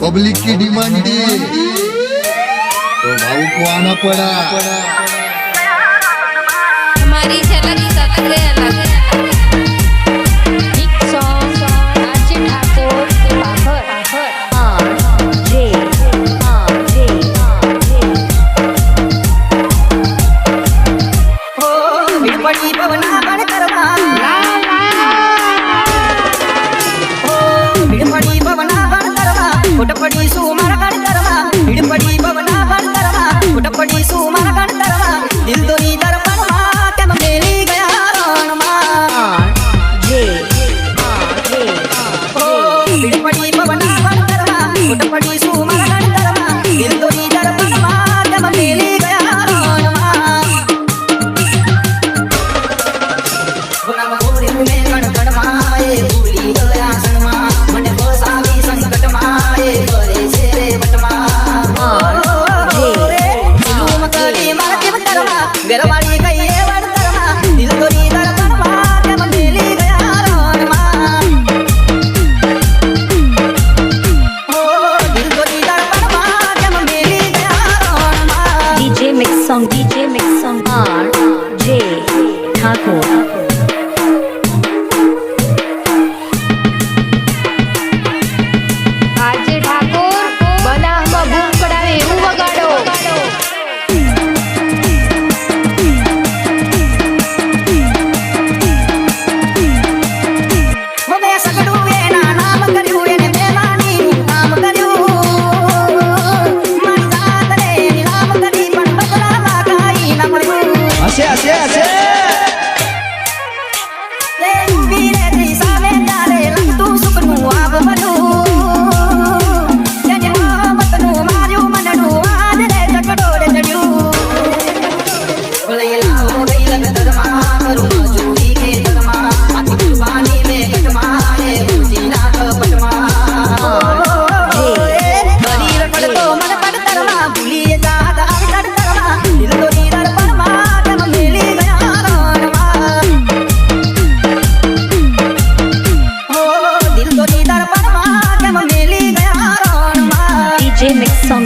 Public की demand थी तो भाव को आना पड़ा। हमारी झलक सबसे अलग एक song RJ Thakur Babar RJ हो बिड़पड़ी पवना बड़ करवा हो बिड़पड़ी पवना बड़ करवा उटपड़ी सुमर गण करवा बिड़पड़ी पवना बड़ करवा उटपड़ी सुमर गण करवा दिल दोरी दर्पण मा केम मेली गया रण मा जे हो बिड़पड़ी पवना बड़ करवा उटपड़ी सुमर गण करवा दिल दोरी दर्पण मा केम मेली गया रण मा गुना गोरे में गण गण माए भूली गया सन मा मने बसावी संकट माए करे सेरे बट मा मकड़ी मार के करवा गरवाड़ी कइए वड़ करवा दिल तोरी दर्पण मा केम मेली गया रण मा हो दिल तोरी दर्पण मा केम मेली गया रण मा DJ mix song RJ Thakur RJ Thakur બનાવમાં બૂમ પડાવે એવું વગાડો हो मैं सगड़ू एना नाम कर्यू एने बेमानी नाम कर्यू मन जात रे नाम करी पण बदला लगाई न मरयू असे रे वीरे दी सावे डाले लग तू सुकनू आब मनु जने मोहब्बत नु मार्यू मनडू आज रे चकडोरे चड्यू बोले लाओ गई लग दरमा करू जोड़ी के दरमा आती कुर्बानी में कटमा रे बुझीना कपटमा बड़ी रखड़ तो मन पड़ दरमा भूली जात आई कर दरमा दिल तो नीर परमा तब मिली गया रणमा हो दिल तो नीर परमा तब मिली गया रणमा DJ mix song